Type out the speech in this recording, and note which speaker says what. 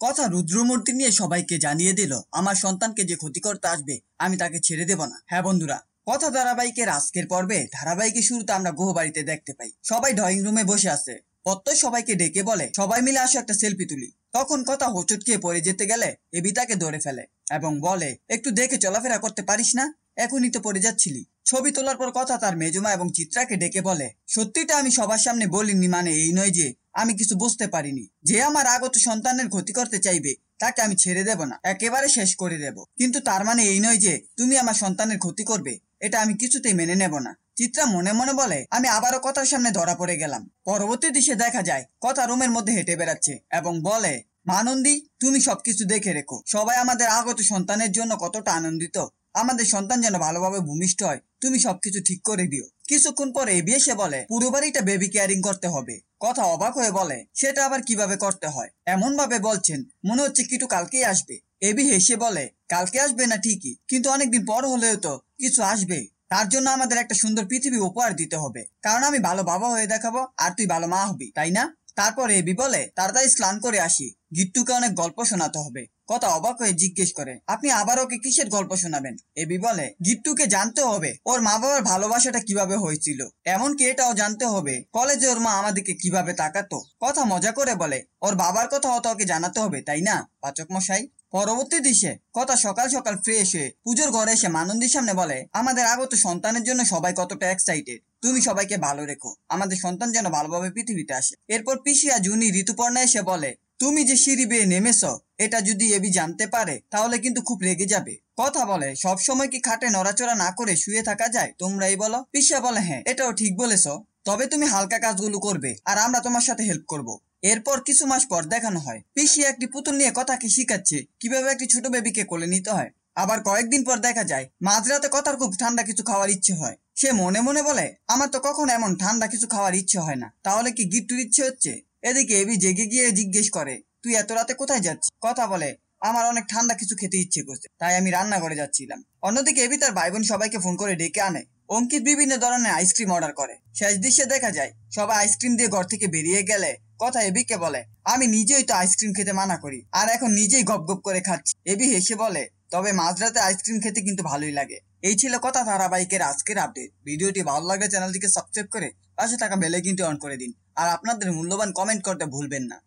Speaker 1: কথা রুদ্রমূর্তি নিয়ে সবাইকে জানিয়ে দিল আমার সন্তানকে যে ক্ষতি করতে আসবে আমি তাকে ছেড়ে দেব না। হ্যাঁ বন্ধুরা, কথা ধারাবাহিকের আজকের পর্বে ধারাবাহিকের শুরুতে আমরা গুহবাড়িতে দেখতে পাই সবাই ড্রয়িং রুমে বসে আছে। প্রত্যয় সবাইকে ডেকে বলে সবাই মিলে আসো একটা সেলফি তুলি। তখন কথা হোঁচট খেয়ে পড়ে যেতে গেলে এবি তাকে ধরে ফেলে এবং বলে একটু দেখে চলাফেরা করতে পারিস না, এখনই তো পড়ে যাচ্ছিলি। ছবি তোলার পর কথা তার মেজমা এবং চিত্রাকে ডেকে বলে সত্যিটা আমি সবার সামনে বলিনি, মানে এই নয় যে আমি কিছু বুঝতে পারিনি। যে আমার আগত সন্তানের ক্ষতি করতে চাইবে তাকে আমি ছেড়ে দেব না, একেবারে শেষ করে দেব। কিন্তু তার মানে এই নয় যে তুমি আমার সন্তানের ক্ষতি করবে, এটা আমি কিছুতেই মেনে নেব না। চিত্রা মনে মনে বলে আমি আবারও কথার সামনে ধরা পড়ে গেলাম। পরবর্তী দৃশ্যে দেখা যায় কথা রুমের মধ্যে হেঁটে বেড়াচ্ছে এবং বলে মানন্দী তুমি সবকিছু দেখে রেখো, সবাই আমাদের আগত সন্তানের জন্য কতটা আনন্দিত, আমাদের সন্তান যেন ভালোভাবে ভূমিষ্ঠ হয়, তুমি সবকিছু ঠিক করে দিও। কিছুক্ষণ পরে এবি এসে বলে পুরো বাড়িটা বেবি কেয়ারিং করতে হবে। কথা অবাক হয়ে বলে সেটা আবার কিভাবে করতে হয়, এমন ভাবে বলছেন মনে হচ্ছে কিটু কালকেই আসবে। এবি হেসে বলে কালকে আসবে না ঠিকই, কিন্তু অনেকদিন পর হলেও তো কিছু আসবে। তার জন্য আমাদের একটা সুন্দর পৃথিবী উপহার দিতে হবে, কারণ আমি ভালো বাবা হয়ে দেখাবো আর তুই ভালো মা হবি, তাই না? তারপরে এবি বলে তাড়াতাড়ি স্নান করে আসি, গিট্টুকে অনেক গল্প শোনাতে হবে। কথা অবাক হয়ে জিজ্ঞেস করে আপনি আবার ওকে কিসের গল্প শোনাবেন? এবি বলে গিট্টুকে জানতে হবে ওর মা বাবার ভালোবাসাটা কিভাবে হয়েছিল, এমনকি এটাও জানতে হবে কলেজে ওর মা আমাদেরকে কিভাবে তাকাতো। কথা মজা করে বলে ওর বাবার কথা হয়তো ওকে জানাতে হবে, তাই না পাচক মশাই? পরবর্তী দৃশ্যে কথা সকাল সকাল ফ্রেশ হয়ে পুজোর ঘরে এসে মানন্দীর সামনে বলে আমাদের আগত সন্তানের জন্য সবাই কতটা এক্সাইটেড, তুমি সবাইকে ভালো রেখো, আমাদের সন্তান যেন ভালোভাবে পৃথিবীতে আসে। এরপর পিসিয়া জুনি ঋতুপর্ণা এসে বলে তুমি যে সিঁড়ি বেয়ে নেমেছ এটা যদি এবি জানতে পারে তাহলে কিন্তু খুব রেগে যাবে। কথা বলে সব সময় কি খাটে নড়াচড়া না করে শুয়ে থাকা যায়, তোমরাই বলো। পিসিয়া বলে হ্যাঁ এটাও ঠিক বলেছো, তবে তুমি হালকা কাজগুলো করবে আর আমরা তোমার সাথে হেল্প করব। এরপর কিছু মাস পর দেখানো হয় পিসিয়া একটি পুতুল নিয়ে কথাকে শিখাচ্ছে কিভাবে একটি ছোট বেবিকে কোলে নিতে হয়। আবার কয়েকদিন পর দেখা যায় মাঝরাতে কথার খুব ঠান্ডা কিছু খাওয়ার ইচ্ছে হয়। সে মনে মনে বলে আমার তো কখনো এমন ঠান্ডা কিছু খাওয়ার ইচ্ছে হয় না, তাহলে কি গিট্টুর ইচ্ছে হচ্ছে? এদিকে এবি জেগে গিয়ে জিজ্ঞেস করে তুই এত রাতে কোথায় যাচ্ছিস? কথা বলে আমার অনেক ঠান্ডা কিছু খেতে ইচ্ছে করছে, তাই আমি রান্না করে যাচ্ছিলাম। অন্যদিকে এবি তার ভাই বোন সবাইকে ফোন করে ডেকে আনে। অঙ্কিত বিভিন্ন ধরনের আইসক্রিম অর্ডার করে। শেষ দৃশ্যে দেখা যায় সবাই আইসক্রিম দিয়ে ঘর থেকে বেরিয়ে গেলে কথা এবিকে বলে আমি নিজেই তো আইসক্রিম খেতে মানা করি আর এখন নিজেই গপ গপ করে খাচ্ছি। এবি হেসে বলে তবে মাঝরাতে আইসক্রিম খেতে কিন্তু ভালোই লাগে। এই ছিল কথা ধারাবাহিকের আজকের আপডেট। ভিডিওটি ভালো লাগলে চ্যানেলটিকে সাবস্ক্রাইব করে পাশে থাকা বেল আইকনটি অন করে দিন আর আপনাদের মূল্যবান কমেন্ট করতে ভুলবেন না।